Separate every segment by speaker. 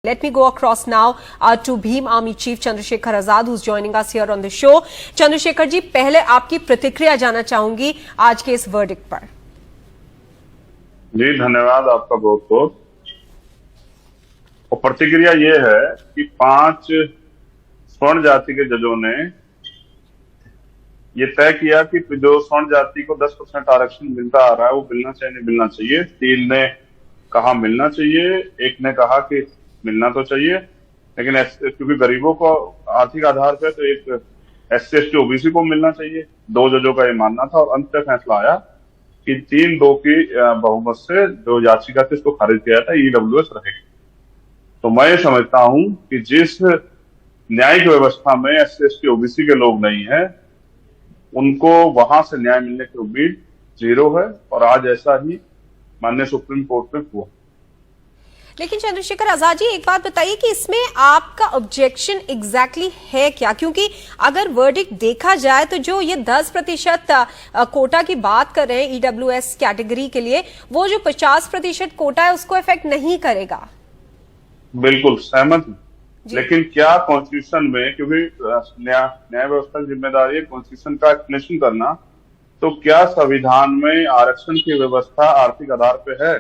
Speaker 1: Let me go across now to Bhim Army Chief Chandrasekhar Azad, who's joining us here on the show. Chandrasekhar जी, पहले आपकी प्रतिक्रिया जानना चाहूंगी आज के इस वर्डिक्ट पर।
Speaker 2: जी धन्यवाद आपका बहुत बहुत। और प्रतिक्रिया ये है कि 5 स्वर्ण जाति के जजों ने ये तय किया कि जो स्वर्ण जाति को 10% आरक्षण मिलता आ रहा है वो मिलना चाहिए नहीं मिलना चाहिए। 3 ने कहा मिलना चाहिए, 1 ने कहा कि मिलना तो चाहिए, लेकिन क्योंकि गरीबों को आर्थिक आधार पे तो एक SC ST OBC को मिलना चाहिए। 2 जजों का ये मानना था और अंत में फैसला आया कि 3-2 की बहुमत से जो याचिका थी उसको खारिज किया था, EWS रहेगी। तो मैं ये समझता हूं कि जिस न्यायिक व्यवस्था में SC ST OBC के लोग नहीं है उनको वहां से न्याय मिलने की उम्मीद 0 है और आज ऐसा ही माननीय सुप्रीम कोर्ट में हुआ।
Speaker 1: लेकिन चंद्रशेखर आजाद जी, एक बात बताइए कि इसमें आपका ऑब्जेक्शन एग्जैक्टली है क्या? क्योंकि अगर वर्डिक्ट देखा जाए तो जो ये 10% कोटा की बात कर रहे हैं EWS कैटेगरी के लिए, वो जो 50% कोटा है उसको इफेक्ट नहीं करेगा।
Speaker 2: बिल्कुल सहमत हूं, लेकिन क्या कॉन्स्टिट्यूशन में, क्योंकि न्याय व्यवस्था की जिम्मेदारी है कॉन्स्टिट्यूशन का एक्सप्लेनेशन करना, तो क्या संविधान में आरक्षण की व्यवस्था आर्थिक आधार पे है?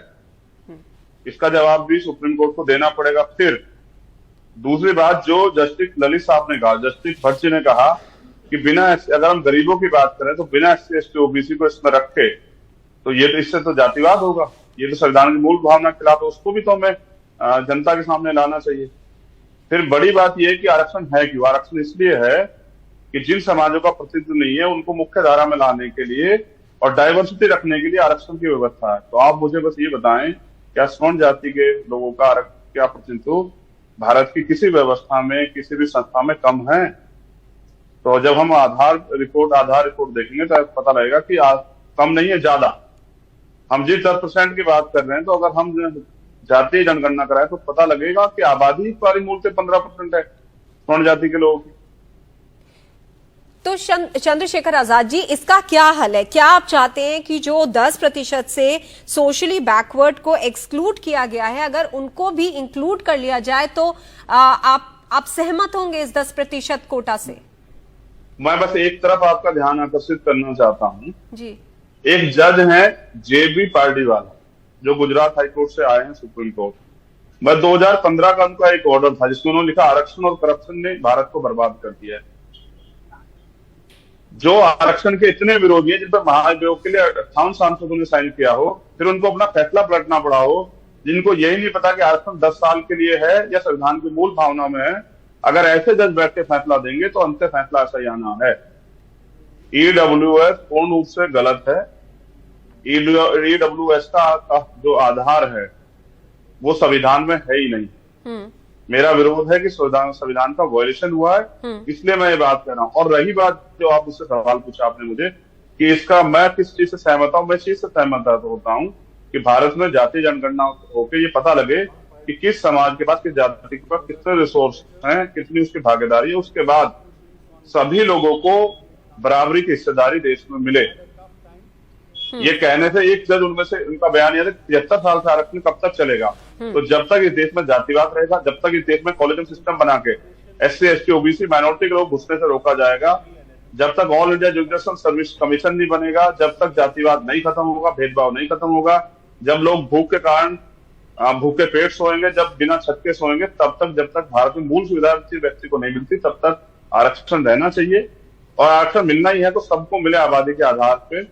Speaker 2: इसका जवाब भी सुप्रीम कोर्ट को देना पड़ेगा। फिर दूसरी बात जो जस्टिस ललित साहब ने कहा, जस्टिस भट्ट ने कहा कि बिना, अगर हम गरीबों की बात करें तो बिना SC ST OBC को इसमें रखे तो ये तो इससे तो जातिवाद होगा, ये तो संविधान की मूल भावना के खिलाफ है, उसको भी तो हमें जनता के सामने लाना चाहिए। फिर बड़ी बात यह है कि आरक्षण है क्यों? आरक्षण इसलिए है कि जिन समाजों का प्रतिनिधित्व नहीं है उनको मुख्य धारा में लाने के लिए और डाइवर्सिटी रखने के लिए आरक्षण की व्यवस्था है। तो आप मुझे बस ये बताएं, क्या स्वर्ण जाति के लोगों का क्या प्रतिनिधित्व भारत की किसी व्यवस्था में किसी भी संस्था में कम है? तो जब हम आधार रिपोर्ट देखेंगे तो पता लगेगा कि कम नहीं है, ज्यादा। हम जिस 10% की बात कर रहे हैं, तो अगर हम जातीय जनगणना कराएं तो पता लगेगा कि आबादी पर मूल से 15% है स्वर्ण जाति के लोगों की।
Speaker 1: तो चंद्रशेखर आजाद जी, इसका क्या हल है? क्या आप चाहते हैं कि जो 10% से सोशली बैकवर्ड को एक्सक्लूड किया गया है, अगर उनको भी इंक्लूड कर लिया जाए तो आप सहमत होंगे इस 10% कोटा से?
Speaker 2: मैं बस एक तरफ आपका ध्यान आकर्षित करना चाहता हूं
Speaker 1: जी।
Speaker 2: एक जज है JB पार्डीवाला जो गुजरात हाईकोर्ट से आए हैं सुप्रीम कोर्ट में। 2015 का उनका एक ऑर्डर था जिसमें उन्होंने लिखा आरक्षण और करप्शन ने भारत को बर्बाद कर दिया है। जो आरक्षण के इतने विरोधी हैं, जिन पर महाभियोग के लिए 58 सांसदों ने साइन किया हो, फिर उनको अपना फैसला पलटना पड़ा हो, जिनको यही नहीं पता कि आरक्षण 10 साल के लिए है या संविधान की मूल भावना में है, अगर ऐसे जज बैठ के फैसला देंगे तो अंतिम फैसला ऐसा ही आना है। EWS पूर्ण रूप से गलत है। EWS का जो आधार है वो संविधान में है ही नहीं। मेरा विरोध है कि संविधान का वायलेशन हुआ है, इसलिए मैं ये बात कर रहा हूं। और रही बात जो आप मुझसे सवाल पूछा आपने मुझे कि इसका मैं किस चीज से सहमत हूं, मैं चीज से सहमत होता हूं कि भारत में जातीय जनगणना होकर ये पता लगे कि किस समाज के पास, किस जाति के पास कितने रिसोर्स हैं, कितनी उसकी भागीदारी है, उसके बाद सभी लोगों को बराबरी की हिस्सेदारी देश में मिले। ये कहने से एक जज उनमें से उनका बयान यह है 73 साल से आरक्षण कब तक चलेगा? तो जब तक इस देश में जातिवाद रहेगा, जब तक इस देश में कॉलेजियम सिस्टम बना के SC ST OBC माइनॉरिटी के लोग घुसने से रोका जाएगा, जब तक all India judicial service commission नहीं बनेगा, जब तक जातिवाद नहीं खत्म होगा, भेदभाव नहीं खत्म होगा, जब लोग भूख के कारण भूखे पेट सोएंगे, जब बिना छत के सोएंगे, तब तक जब तक भारत में मूल सुविधा व्यक्ति को नहीं मिलती तब तक आरक्षण रहना चाहिए। और आरक्षण मिलना ही है तो सबको मिले आबादी के आधार पे,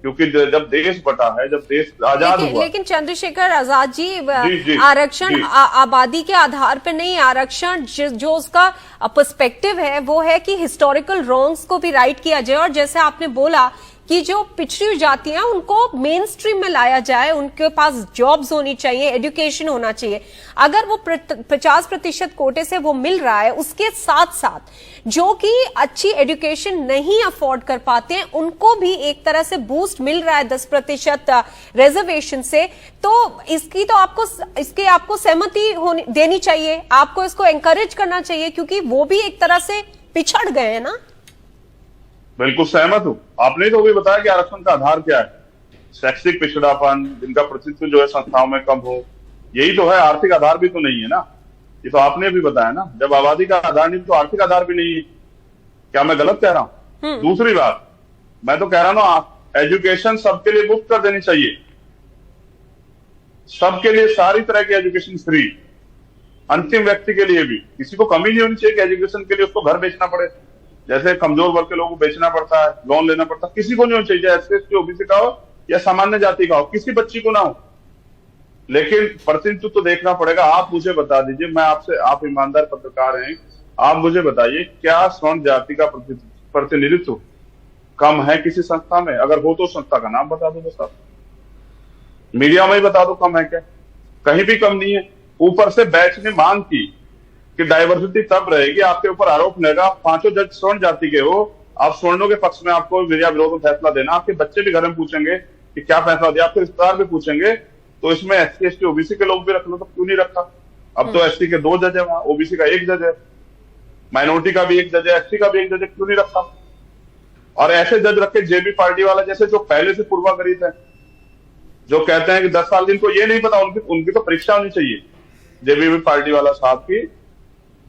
Speaker 2: क्योंकि जब देश बटा है, जब देश आजाद हुआ।
Speaker 1: लेकिन चंद्रशेखर आजाद जी, आरक्षण आबादी के आधार पर नहीं, आरक्षण जो उसका पर्सपेक्टिव है वो है कि हिस्टोरिकल रॉन्ग्स को भी राइट किया जाए। और जैसे आपने बोला कि जो पिछड़ी जातियां उनको मेन स्ट्रीम में लाया जाए, उनके पास जॉब्स होनी चाहिए, एजुकेशन होना चाहिए। अगर वो 50% कोटे से वो मिल रहा है, उसके साथ साथ जो कि अच्छी एजुकेशन नहीं अफोर्ड कर पाते हैं उनको भी एक तरह से बूस्ट मिल रहा है 10% रिजर्वेशन से, तो इसकी तो आपको सहमति देनी चाहिए, आपको इसको एनकरेज करना चाहिए, क्योंकि वो भी एक तरह से पिछड़ गए हैं ना।
Speaker 2: बिल्कुल सहमत हूं। आपने तो भी बताया कि आरक्षण का आधार क्या है, शैक्षिक पिछड़ापन, जिनका प्रतिनिधित्व जो है संस्थाओं में कम हो, यही तो है, आर्थिक आधार भी तो नहीं है ना। ये तो आपने भी बताया ना, जब आबादी का आधार नहीं तो आर्थिक आधार भी नहीं है। क्या मैं गलत कह रहा हूं? दूसरी बात, मैं तो कह रहा हूं ना, एजुकेशन सबके लिए मुफ्त कर देनी चाहिए, सबके लिए सारी तरह की एजुकेशन फ्री, अंतिम व्यक्ति के लिए भी। किसी को कमी नहीं होनी चाहिए कि एजुकेशन के लिए उसको घर बेचना पड़े, जैसे कमजोर वर्ग के लोगों को बेचना पड़ता है, लोन लेना पड़ता है। किसी को नहीं होना चाहिए, एससी एसटी ओबीसी का हो या सामान्य जाति का हो, किसी बच्ची को ना हो। लेकिन प्रतिनिधित्व तो देखना पड़ेगा। आप मुझे बता दीजिए, मैं आपसे, आप ईमानदार पत्रकार हैं, आप मुझे बताइए क्या स्वर्ण जाति का प्रतिनिधित्व कम है किसी संस्था में? अगर हो तो संस्था का नाम बता दो बस आप, मीडिया में ही बता दो कम है क्या। कहीं भी कम नहीं है। ऊपर से बैच ने मांग की कि डाइवर्सिटी तब रहेगी, आपके ऊपर आरोप लगेगा, 5 जज स्वर्ण जाति के हो, आप स्वर्णों के पक्ष में आपको मीडिया विरोध में फैसला देना। आपके बच्चे भी घर में पूछेंगे कि क्या फैसला दिया, आपके रिश्तेदार भी पूछेंगे, तो इसमें एससी एसटी ओबीसी के लोग भी रख लो, तो क्यों नहीं रखा? अब तो एससी के 2 जज है वहां, ओबीसी का 1 जज है, माइनॉरिटी का भी 1 जज है, एससी का भी 1 जज है, क्यों नहीं रखा? और ऐसे जज रखे जेबी पार्टी वाला जैसे, जो पहले से पूर्वाग्रहित है, जो कहते हैं कि 10 साल जिनको ये नहीं पता, उनकी तो परीक्षा होनी चाहिए जेबीपी पार्टी वाला साहब की,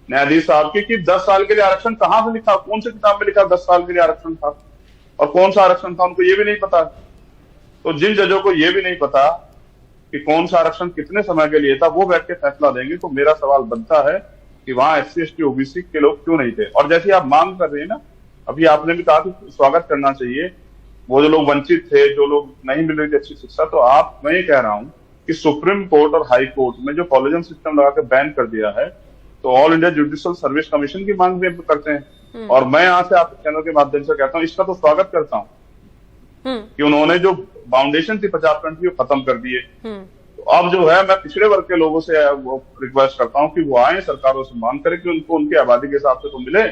Speaker 2: न्यायाधीश साहब की, कि 10 साल के लिए आरक्षण कहां से लिखा, कौन सी किताब में लिखा 10 साल के लिए आरक्षण था, और कौन सा आरक्षण था, उनको ये भी नहीं पता। तो जिन जजों को ये भी नहीं पता कि कौन सा आरक्षण कितने समय के लिए था, वो बैठ के फैसला देंगे, तो मेरा सवाल बनता है कि वहां एससी एसटी ओबीसी के लोग क्यों नहीं थे? और जैसे आप मांग कर रहे हैं ना, अभी आपने भी कहा कि स्वागत करना चाहिए, वो जो लोग वंचित थे, जो लोग नहीं मिल रही थी अच्छी शिक्षा, तो मैं ये कह रहा हूं कि सुप्रीम कोर्ट और हाई कोर्ट में जो कॉलेजियम सिस्टम लगा के बैन कर दिया है, तो all India judicial service commission की मांग भी करते हैं। और मैं यहाँ से आपके चैनल के माध्यम से कहता हूँ, इसका तो स्वागत करता हूँ कि उन्होंने जो फाउंडेशन थी 50% की, वो खत्म कर दिए। तो अब जो है, मैं पिछड़े वर्ग के लोगों से रिक्वेस्ट करता हूँ कि वो आए, सरकारों से मांग करें कि उनको उनकी आबादी के हिसाब से तो मिले।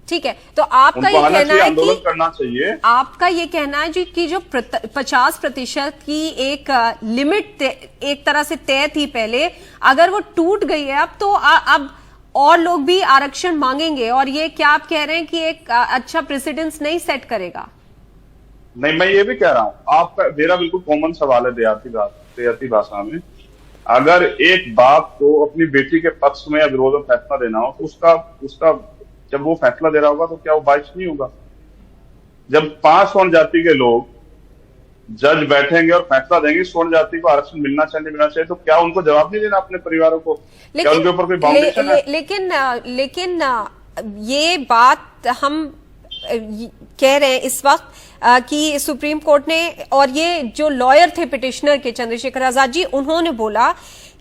Speaker 1: ठीक है, तो आपका ये कहना है
Speaker 2: आंदोलन
Speaker 1: कि
Speaker 2: करना चाहिए,
Speaker 1: आपका ये कहना है जी कि जो 50% की एक लिमिट एक तरह से तय थी पहले, अगर वो टूट गई है अब, तो अब और लोग भी आरक्षण मांगेंगे, और ये क्या आप कह रहे हैं कि एक अच्छा प्रेसिडेंस नहीं सेट करेगा?
Speaker 2: नहीं, मैं ये भी कह रहा हूँ, आपका मेरा बिल्कुल कॉमन सवाल है देहाती भाषा में, अगर एक बाप को अपनी बेटी के पक्ष में या विरोध में फैसला देना हो, तो उसका जब वो फैसला दे रहा होगा तो क्या वो बाइस नहीं होगा? जब 5 स्वर्ण जाति के लोग जज बैठेंगे और फैसला देंगे स्वर्ण जाति को आरक्षण मिलना चाहिए, तो क्या उनको जवाब नहीं देना अपने परिवारों को? क्या उनके ऊपर कोई बाउंडेशन है?
Speaker 1: लेकिन ये बात हम कह रहे हैं इस वक्त कि सुप्रीम कोर्ट ने, और ये जो लॉयर थे पिटिशनर के चंद्रशेखर आजाद जी, उन्होंने बोला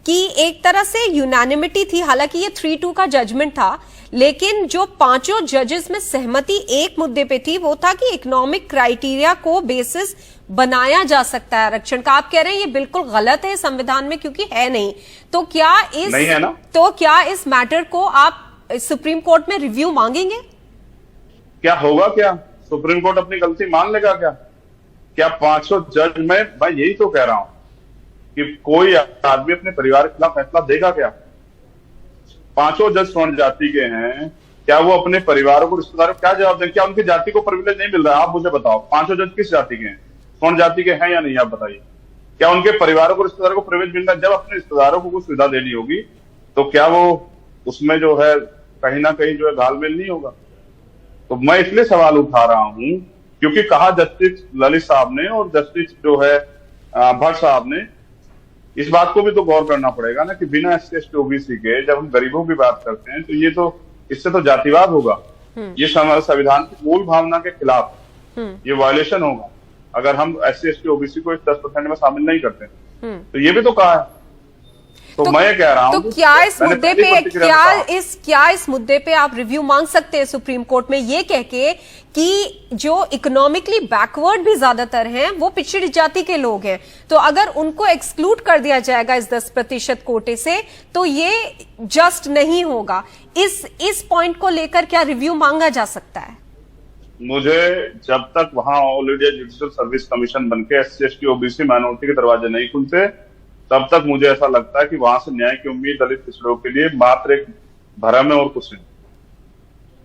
Speaker 1: कि एक तरह से यूनानिमिटी थी, हालांकि ये 3-2 का जजमेंट था, लेकिन जो 5 जजेस में सहमति एक मुद्दे पे थी, वो था कि इकोनॉमिक क्राइटेरिया को बेसिस बनाया जा सकता है आरक्षण का। आप कह रहे हैं ये बिल्कुल गलत है संविधान में, क्योंकि है नहीं। तो क्या
Speaker 2: नहीं है ना?
Speaker 1: तो क्या इस मैटर को आप सुप्रीम कोर्ट में रिव्यू मांगेंगे?
Speaker 2: क्या होगा? क्या सुप्रीम कोर्ट अपनी गलती मान लेगा? क्या 500 जज में, मैं यही तो कह रहा हूं कि कोई आदमी अपने परिवार के खिलाफ फैसला देगा क्या? 5 जज स्वर्ण जाति के हैं, क्या वो अपने परिवारों को, रिश्तेदारों को क्या जवाब दें? क्या उनकी जाति को प्रिविलेज नहीं मिल रहा है? आप मुझे बताओ, 5 जज किस जाति के हैं? स्वर्ण जाति के हैं या नहीं? आप बताइए, क्या उनके परिवारों को, रिश्तेदारों को प्रिविलेज मिल रहा है? जब अपने रिश्तेदारों को कुछ सुविधा देनी होगी, तो क्या वो उसमें जो है कहीं ना कहीं जो है घालमेल नहीं होगा? तो मैं इसलिए सवाल उठा रहा हूं क्योंकि कहा जस्टिस ललित साहब ने और जस्टिस जो है भट्ट साहब ने, इस बात को भी तो गौर करना पड़ेगा ना कि बिना एससी एसटी ओबीसी के जब हम गरीबों की बात करते हैं, तो ये तो, इससे तो जातिवाद होगा, ये हमारे संविधान की मूल भावना के खिलाफ ये वायलेशन होगा अगर हम एससी एसटी ओबीसी को इस 10% में शामिल नहीं करते। तो ये भी तो कहा है। तो मैं कह रहा हूं,
Speaker 1: तो क्या इस मुद्दे पे आप रिव्यू मांग सकते हैं सुप्रीम कोर्ट में, ये कह के कि जो इकोनॉमिकली बैकवर्ड भी ज्यादातर हैं वो पिछड़ी जाति के लोग हैं, तो अगर उनको एक्सक्लूड कर दिया जाएगा इस 10% कोटे से, तो ये जस्ट नहीं होगा। इस पॉइंट को लेकर क्या रिव्यू मांगा जा सकता है?
Speaker 2: मुझे जब तक वहां all India judicial service commission बनके एससी एसटी ओबीसी माइनॉरिटी के दरवाजे नहीं खुलते, तब तक मुझे ऐसा लगता है कि वहां से न्याय की उम्मीद दलित पिछड़ों के लिए मात्र एक भ्रम है और कुछ नहीं।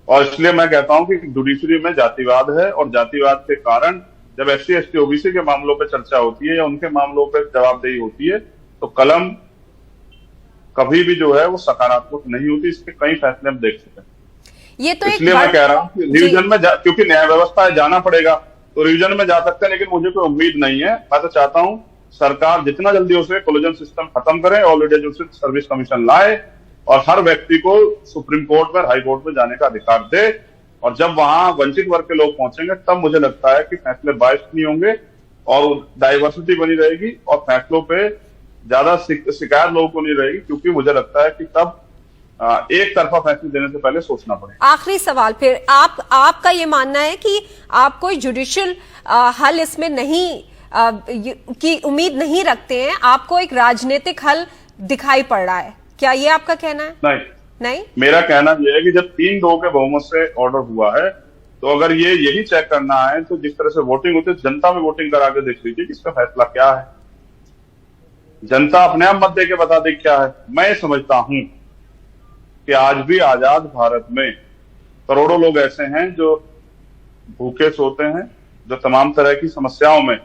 Speaker 2: और इसलिए मैं कहता हूं कि जुडिशरी में जातिवाद है, और जातिवाद के कारण जब एससी एसटी ओबीसी के मामलों पर चर्चा होती है या उनके मामलों पर जवाबदेही होती है, तो कलम कभी भी जो है वो सकारात्मक नहीं होती। इसके कई फैसले हम देख चुके हैं।
Speaker 1: ये तो
Speaker 2: इसलिए मैं कह रहा हूँ कि रिवीजन में क्योंकि न्याय व्यवस्था है, जाना पड़ेगा तो रिवीजन में जा सकते हैं, लेकिन मुझे कोई उम्मीद नहीं है। मैं तो चाहता हूँ सरकार जितना जल्दी हो सके कोलिजन सिस्टम खत्म करे, ऑलरेडी एजुकेशन सर्विस कमीशन लाए और हर व्यक्ति को सुप्रीम कोर्ट में, हाई कोर्ट में जाने का अधिकार दे। और जब वहां वंचित वर्ग के लोग पहुंचेंगे तब मुझे लगता है कि फैसले बायस्ड नहीं होंगे और डाइवर्सिटी बनी रहेगी और फैसलों पे ज्यादा शिकायत लोगों को नहीं रहेगी, क्योंकि मुझे लगता है कि तब एक तरफा फैसले देने से पहले सोचना पड़ेगा।
Speaker 1: आखिरी सवाल फिर आपका ये मानना है कि आप कोई जुडिशियल हल इसमें नहीं की उम्मीद नहीं रखते हैं, आपको एक राजनीतिक हल दिखाई पड़ रहा है, क्या ये आपका कहना है? नहीं, मेरा कहना यह है कि जब 3-2 के बहुमत से ऑर्डर हुआ है तो अगर यही चेक करना है तो जिस तरह से वोटिंग होती है, जनता में वोटिंग करा के देख लीजिए कि इसका फैसला क्या है। जनता अपने आप मत दे के बता दे क्या है। मैं समझता हूं कि आज भी आजाद भारत में करोड़ों लोग ऐसे हैं जो भूखे सोते हैं, जो तमाम तरह की समस्याओं में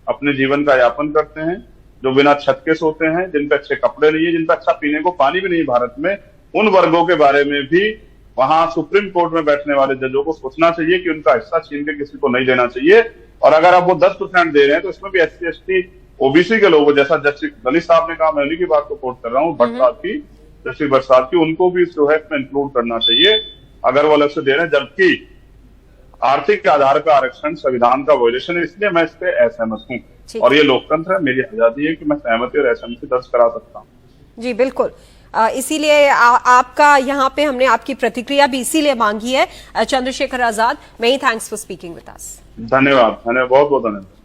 Speaker 1: अपने जीवन का यापन करते हैं, जो बिना छत के सोते हैं, जिन पे अच्छे कपड़े नहीं है, जिन पे अच्छा पीने को पानी भी नहीं भारत में। उन वर्गों के बारे में भी वहां सुप्रीम कोर्ट में बैठने वाले जजों को सोचना चाहिए कि उनका हिस्सा छीन के किसी को नहीं देना चाहिए। और अगर आप वो 10% दे रहे हैं तो इसमें भी SC ST OBC के लोगों, जैसा जस्टिस ललित साहब ने कहा, मैं उन्हीं की बात को कोट कर रहा हूँ, जस्टिस बरसात की, उनको भी जो है इसमें इंक्लूड करना चाहिए अगर वो अलग से दे रहे हैं। जबकि आर्थिक के आधार पर आरक्षण संविधान का वायलेशन है, इसलिए मैं इस पे असहमत हूँ। और ये लोकतंत्र है, मेरी आजादी है कि मैं सहमति और असहमति दर्ज करा सकता हूँ। जी बिल्कुल, इसीलिए आपका यहाँ पे हमने आपकी प्रतिक्रिया भी इसीलिए मांगी है। Chandrashekhar Azad, many thanks for speaking with us. धन्यवाद, बहुत बहुत धन्यवाद।